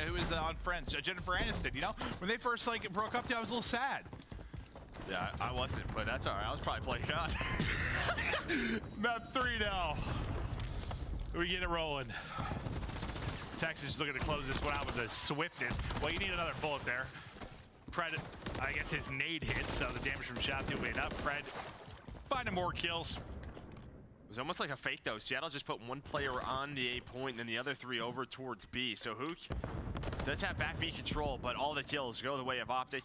who is on Friends? Jennifer Aniston, you know? When they first like broke up, I was a little sad. Yeah, I wasn't, but that's all right. I was probably playing God. Map 3 now. We get it rolling. Texas is looking to close this one out with the swiftness. Well, you need another bullet there. Pred, I guess his nade hits, so the damage from shots will be enough. Pred finding more kills. It was almost like a fake, though. Seattle just put one player on the A point and then the other 3 over towards B. So Hook does have back B control, but all the kills go the way of Optic.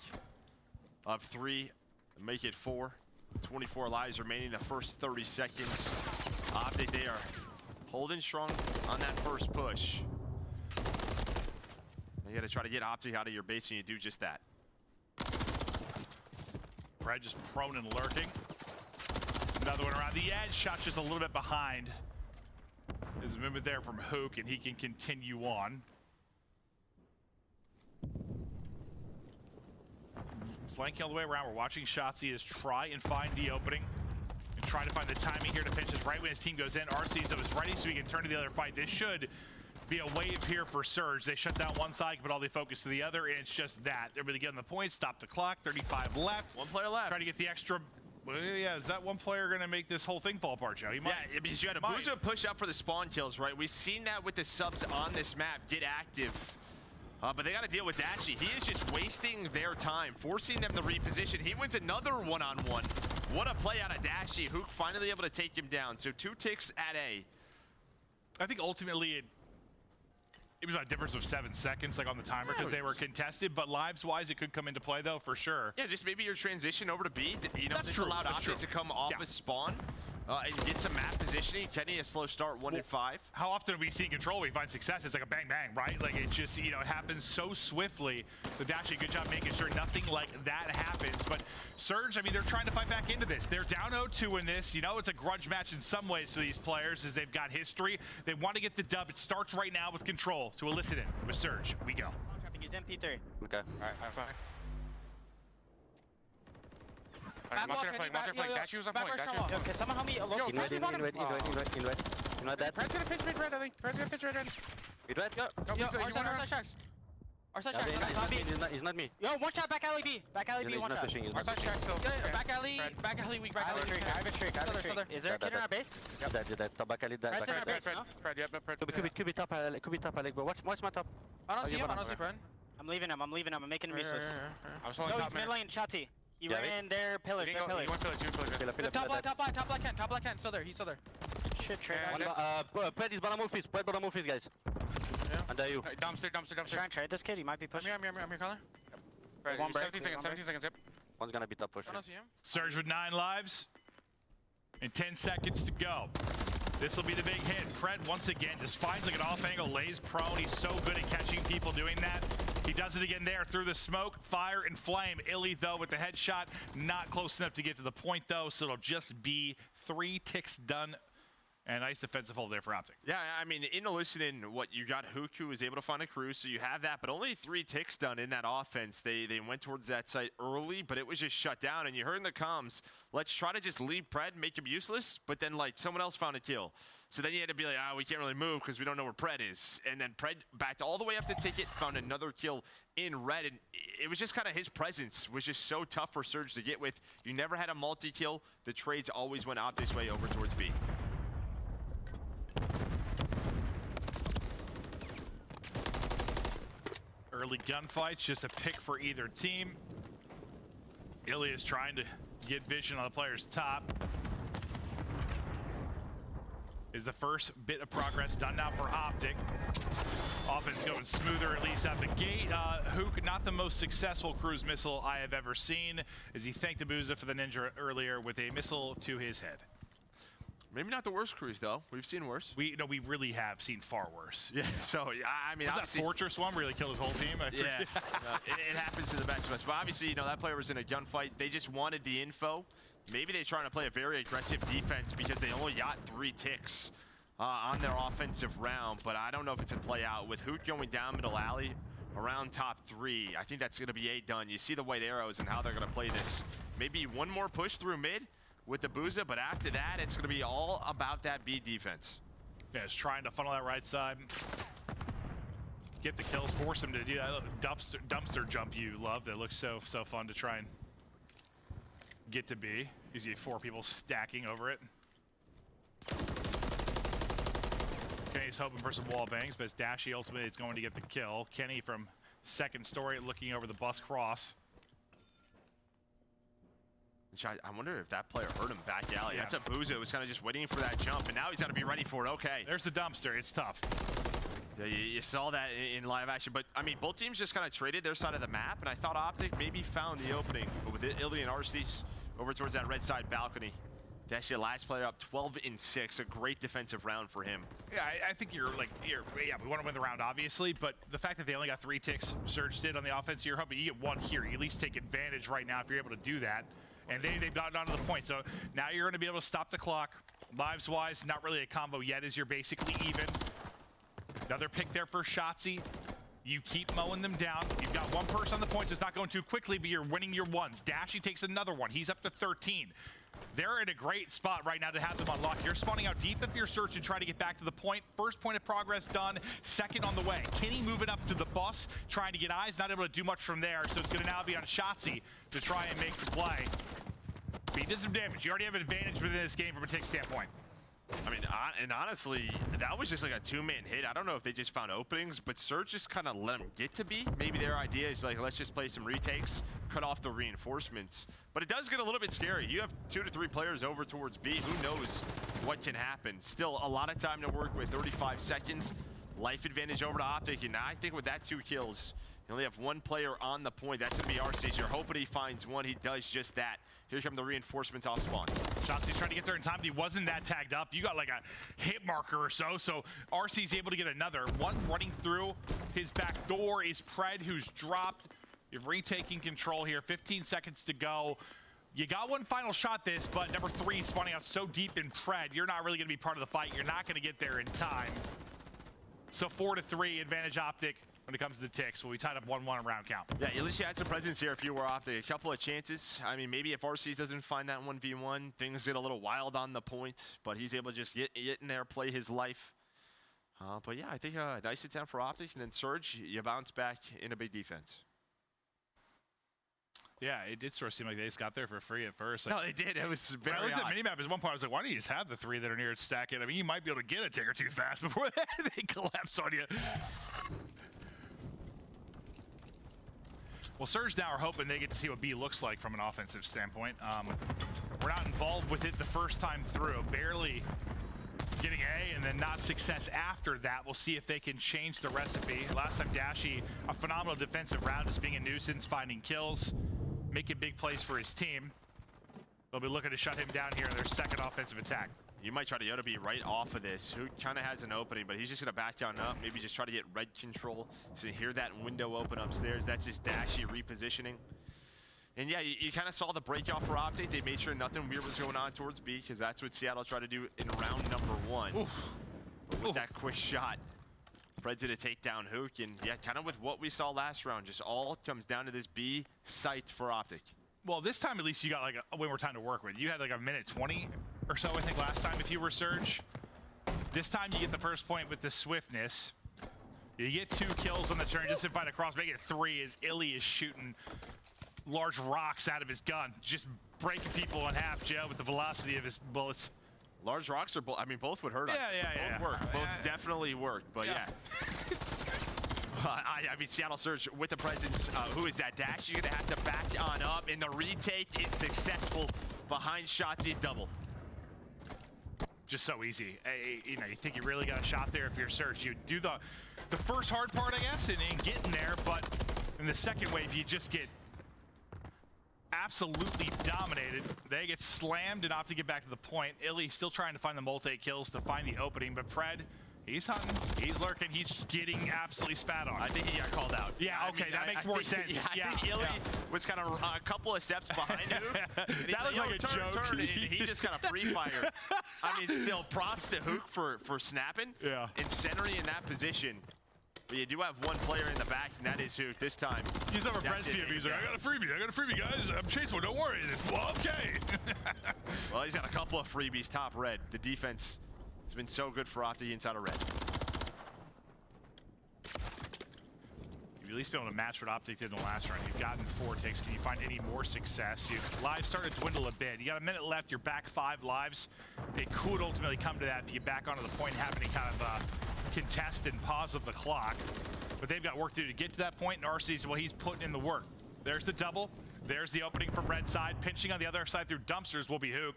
Up 3, make it 4. 24 lives remaining the first 30 seconds. Optic, they are holding strong on that first push. You gotta try to get Optic out of your base, and you do just that. Pred just prone and lurking. Another one around the edge. Shot just a little bit behind. There's a movement there from Hook, and he can continue on. Flanking all the way around. We're watching Shotzzy as try and find the opening and try to find the timing here to finish this right when his team goes in. RC's is ready so he can turn to the other fight. This should be a wave here for Surge. They shut down one side, but all they focus to the other, and it's just that. They're really getting the point, stop the clock, 35 left. One player left. Try to get the extra. Well, yeah, is that one player going to make this whole thing fall apart, Joe? Yeah, because you had a Boozer push up for the spawn kills, right? We've seen that with the subs on this map get active. But they got to deal with Dashy. He is just wasting their time, forcing them to reposition. He wins another one-on-one. What a play out of Dashy. Hook finally able to take him down. So 2 ticks at A. I think ultimately it was a difference of 7 seconds, like on the timer, because they were contested. But lives-wise, it could come into play, though, for sure. Yeah, just maybe your transition over to B. You know, That's this true. allowed Optic to come off his spawn and get some map positioning. Kenny, a slow start, 1 and 5. How often have we seen Control? We find success. It's like a bang, bang, right? Like it just, you know, it happens so swiftly. So Dashy, good job making sure nothing like that happens. But Surge, I mean, they're trying to fight back into this. They're down 0-2 in this. You know, it's a grudge match in some ways for these players as they've got history. They want to get the dub. It starts right now with Control. So we'll listen in with Surge. We go. He's MP3. Okay. All right, fine. Dash was on point. Yo, can someone help me? Invade that. Fred's gonna pinch mid red, I think. Fred's gonna pinch red. You red? Yo, our side tracks. Our side tracks. He's not me. Yo, one shot, back alley B. Back alley B, one shot. Our side tracks still. Back alley weak, back alley. I have a trick. Is there a kid in our base? Yep, dead. Top back alley, dead. Fred, yep, Fred. Could be top alley, bro. Watch my top. I don't see Fred. I'm leaving him, I'm making him useless. I was holding No, top he's mid lane, Shotzzy. He ran their pillars, Top left hand, still there, he's still there. Shit, trade. Pred is bottom move fees, guys. Under you. Dumpster. Try and trade this kid, he might be pushing. I'm here, caller. Right, One break, 17 seconds, yep. One's gonna be top push. I don't see him. Surge with 9 lives and 10 seconds to go. This will be the big hit. Pred, once again, just finds like an off angle, lays prone. He's so good at catching people doing that. He does it again there through the smoke, fire, and flame. Illy, though, with the headshot, not close enough to get to the point, though, so it'll just be 3 ticks done. And nice defensive hold there for Optic. Yeah, I mean, in the listening, what you got Hook, who was able to find a crew, so you have that, but only 3 ticks done in that offense. They went towards that site early, but it was just shut down. And you heard in the comms, let's try to just leave Pred, make him useless, but then, like, someone else found a kill. So then you had to be like, we can't really move because we don't know where Pred is. And then Pred backed all the way up to ticket, found another kill in red, and it was just kind of his presence was just so tough for Surge to get with. You never had a multi-kill. The trades always went Optic's way over towards B. Early gunfights, just a pick for either team. Illy is trying to get vision on the player's top. Is the first bit of progress done now for Optic. Offense going smoother, at least out the gate. Hook, not the most successful cruise missile I have ever seen, as he thanked the Booza for the ninja earlier with a missile to his head. Maybe not the worst cruise, though. We've seen worse. We really have seen far worse. Yeah, so, I mean, was that Fortress one really killed his whole team? Yeah, it happens to the best of us. But obviously, you know, that player was in a gunfight. They just wanted the info. Maybe they're trying to play a very aggressive defense because they only got 3 ticks on their offensive round. But I don't know if it's a play out. With Hoot going down middle alley around top 3, I think that's going to be A done. You see the white arrows and how they're going to play this. Maybe one more push through mid with the Booza, but after that, it's going to be all about that B defense. Yeah, it's trying to funnel that right side. get the kills, force him to do that little dumpster jump you love that looks so fun to try and get to B. You see 4 people stacking over it. Kenny's hoping for some wall bangs, but it's Dashy ultimately is going to get the kill. Kenny from second story looking over the bus cross. I wonder if that player hurt him back alley. Yeah. That's a Boozo who's kind of just waiting for that jump, and now he's got to be ready for it. Okay. There's the dumpster. It's tough. Yeah, you saw that in live action, but I mean, both teams just kind of traded their side of the map, and I thought Optic maybe found the opening, but with Illy and Arcees over towards that red side balcony. Actually, last player up 12-6, a great defensive round for him. Yeah, I think yeah, we want to win the round, obviously, but the fact that they only got 3 ticks, Surge did on the offense, you're hoping you get 1 here. You at least take advantage right now if you're able to do that. And they've gotten onto the point, so now you're going to be able to stop the clock. Lives-wise, not really a combo yet, as you're basically even. Another pick there for Shotzzy. You keep mowing them down. You've got 1 person on the points. It's not going too quickly, but you're winning your ones. Dashy takes another one. He's up to 13. They're in a great spot right now to have them unlock. You're spawning out deep if you're searching, trying to get back to the point. First point of progress done. Second on the way. Kenny moving up to the bus, trying to get eyes. Not able to do much from there, so it's going to now be on Shotzzy to try and make the play. But he did some damage. You already have an advantage within this game from a tick standpoint. I mean, and honestly, that was just like a 2-man hit. I don't know if they just found openings, but Surge just kind of let them get to B. Maybe their idea is like, let's just play some retakes, cut off the reinforcements. But it does get a little bit scary. You have 2 to 3 players over towards B. Who knows what can happen? Still a lot of time to work with, 35 seconds. Life advantage over to Optic, and I think with that 2 kills, you only have 1 player on the point. That's going to be Arcees. You're hoping he finds one. He does just that. Here come the reinforcements off spawn. Shotzzy's trying to get there in time, but he wasn't that tagged up. You got like a hit marker or so Arcee's able to get another. One running through his back door is Pred, who's dropped. You're retaking control here. 15 seconds to go. You got 1 final shot this, but number 3 spawning out so deep in Pred, you're not really going to be part of the fight. You're not going to get there in time. So 4-3 advantage Optic when it comes to the ticks. Well, we tied up 1-1 round count. Yeah, at least you had some presence here if you were Optic. A couple of chances. I mean, maybe if Arcees doesn't find that 1v1, things get a little wild on the point, but he's able to just get in there, play his life. But yeah, I think a nice attempt for Optic, and then Surge, you bounce back in a big defense. Yeah, it did sort of seem like they just got there for free at first. Like, No, they did. It was very when I looked odd. at minimap at one point, I was like, why don't you just have the 3 that are near it stack it? I mean, you might be able to get a tick or 2 fast before they collapse on you. Well, Surge now are hoping they get to see what B looks like from an offensive standpoint. We're not involved with it the first time through. Barely getting A and then not success after that. We'll see if they can change the recipe. Last time Dashy, a phenomenal defensive round, just being a nuisance, finding kills, making big plays for his team. They'll be looking to shut him down here in their second offensive attack. You might try to Yoda be right off of this. Who kind of has an opening, but he's just going to back down up. Maybe just try to get red control. So you hear that window open upstairs. That's just Dashy repositioning. And yeah, you kind of saw the break off for Optic. They made sure nothing weird was going on towards B, because that's what Seattle tried to do in round number 1. With that quick shot. Fred did a takedown hook, and yeah, kind of with what we saw last round, just all comes down to this B site for Optic. Well, this time at least you got like a way more time to work with. You had like a minute 20 or so, I think, last time if you were Surge. This time you get the first point with the swiftness. You get 2 kills on the turn just to find a cross. Make it 3 as Illy is shooting large rocks out of his gun. Just breaking people in half, Joe, with the velocity of his bullets. Large rocks are both, I mean, both would hurt us. Yeah. Both work. Both definitely work, but yeah. I mean, Seattle Surge with the presence. Who is that? Dash, you're going to have to back on up, and the retake is successful behind Shotzi's double. Just so easy. You know, you think you really got a shot there if you're Surge. You do the first hard part, I guess, and getting there, but in the second wave, you just get absolutely dominated. They get slammed and opt to get back to the point. Illy still trying to find the multi-kills to find the opening, but Pred, he's hunting, he's lurking, he's getting absolutely spat on. I think he got called out. Yeah, okay, that makes more sense. I think Illy was kind of a couple of steps behind him. That looked like a joke. And he just got a free fire. I mean, still props to Hook for snapping and centering in that position. But you do have 1 player in the back, and that is Hook this time. He's over Pred's POV. He's like, I got a freebie, guys. I'm chasing one, don't worry. Well, okay. Well, he's got a couple of freebies top red. The defense has been so good for Optic inside of red. at least be able to match what Optic did in the last round. You've gotten 4 takes. Can you find any more success? Lives started to dwindle a bit. You got a minute left. You're back 5 lives. It could ultimately come to that if you get back onto the point and have any kind of contest and pause of the clock. But they've got work to do to get to that point, and RC's, well, he's putting in the work. There's the double. There's the opening from red side. Pinching on the other side through dumpsters will be Hook.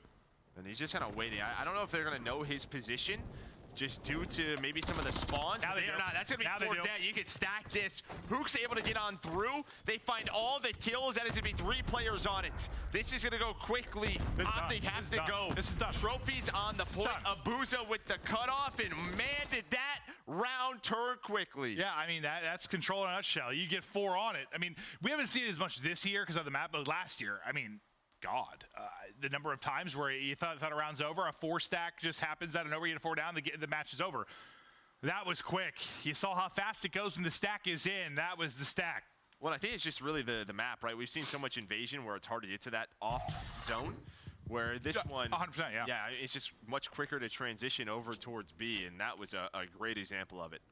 And he's just kind of waiting. I don't know if they're going to know his position, just due to maybe some of the spawns. Now they are do. not. That's going to be Now 4 dead. You can stack this. Hook's able to get on through. They find all the kills. That is going to be 3 players on it. This is going to go quickly. Optic has to go. This is done. Trophies on the point. Abuza with the cutoff, and man, did that round turn quickly. Yeah, I mean, that's control in a nutshell. You get 4 on it. I mean, we haven't seen it as much this year because of the map, but last year, I mean, God, the number of times where you thought a round's over, a 4 stack just happens out of nowhere, you get a 4 down, the match is over. That was quick. You saw how fast it goes when the stack is in. That was the stack. Well, I think it's just really the map, right? We've seen so much invasion where it's hard to get to that off zone, where this one, 100%, yeah. Yeah, it's just much quicker to transition over towards B, and that was a great example of it.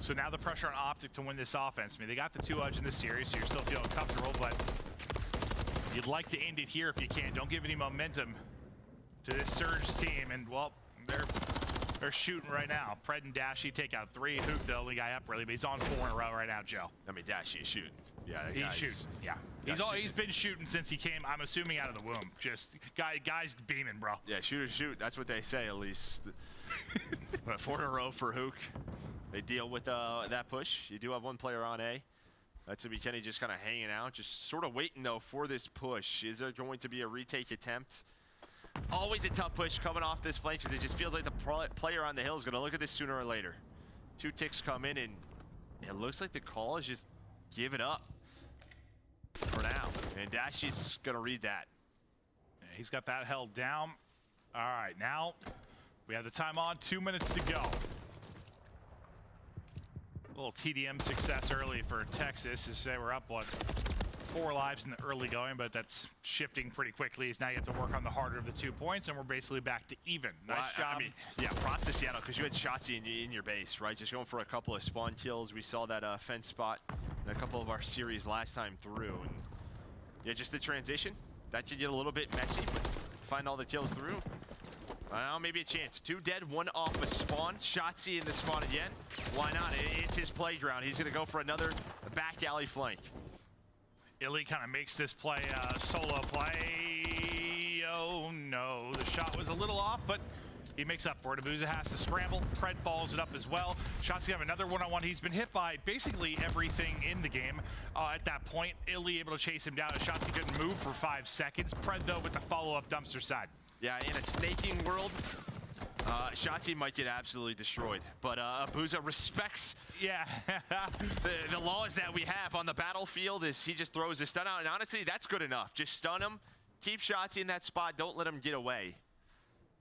So now the pressure on Optic to win this offense. I mean, they got the 2 edge in this series, so you're still feeling comfortable, but you'd like to end it here if you can. Don't give any momentum to this Surge team, and, well, they're shooting right now. Pred and Dashy take out 3. Hook, the only guy up, really, but he's on 4 in a row right now, Joe. I mean, Dashy is shooting. Yeah, he's shooting. Yeah, he's been shooting since he came, I'm assuming, out of the womb. Just, guys beaming, bro. Yeah, shooters shoot. That's what they say, at least. But 4 in a row for Hook. They deal with that push. You do have 1 player on A. That's to be Kenny just kind of hanging out, just sort of waiting, though, for this push. Is there going to be a retake attempt? Always a tough push coming off this flank, because it just feels like the player on the hill is going to look at this sooner or later. 2 ticks come in, and it looks like the call is just give it up for now. And Dashy's going to read that. Yeah, he's got that held down. All right, now we have the time on. 2 minutes to go. A little TDM success early for Texas. As they were up, what, 4 lives in the early going, but that's shifting pretty quickly. As now you have to work on the harder of the 2 points, and we're basically back to even. Nice job. I mean, yeah, props to Seattle, because you had Shotzzy in your base, right? Just going for a couple of spawn kills. We saw that fence spot in a couple of our series last time through. And yeah, just the transition. That could get a little bit messy, but find all the kills through. Now maybe a chance. 2 dead, 1 off a spawn. Shotzzy in the spawn again. Why not? It's his playground. He's going to go for another back alley flank. Illy kind of makes this play a solo play. Oh no, the shot was a little off, but he makes up for it. Abuza has to scramble. Pred follows it up as well. Shotzzy have another one-on-one. He's been hit by basically everything in the game at that point. Illy able to chase him down. Shotzzy couldn't move for 5 seconds. Pred, though, with the follow-up dumpster side. Yeah, in a snaking world, Shotzzy might get absolutely destroyed. But Abuza respects the laws that we have on the battlefield. Is he just throws a stun out. And honestly, that's good enough. Just stun him. Keep Shotzzy in that spot. Don't let him get away.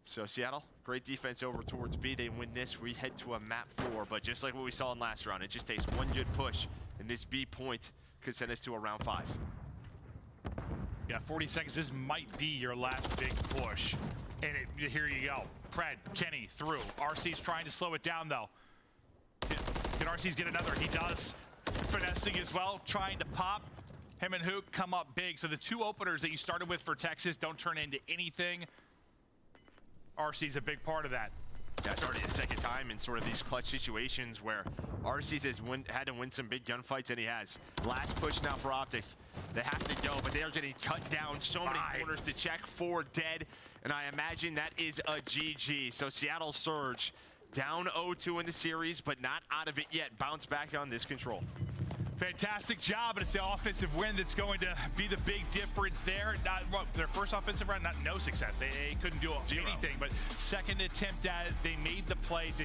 So Seattle, great defense over towards B. They win this. We head to a map 4. But just like what we saw in last round, it just takes 1 good push. And this B point could send us to a round 5. Yeah, 40 seconds. This might be your last big push. And here you go. Pred, Kenny, through. RC's trying to slow it down, though. Can RC's get another? He does. Finessing as well, trying to pop. Him and Hook come up big. So the 2 openers that you started with for Texas don't turn into anything. RC's a big part of that. Yeah, it's already the 2nd time in sort of these clutch situations where RC's has had to win some big gunfights, and he has. Last push now for Optic. They have to go, but they are getting cut down. So many corners to check. 4 dead, and I imagine that is a GG. So Seattle Surge down 0-2 in the series, but not out of it yet. Bounce back on this control. Fantastic job, and it's the offensive win that's going to be the big difference there. Not their first offensive run, no success. They couldn't do anything, but second attempt at it, they made the plays.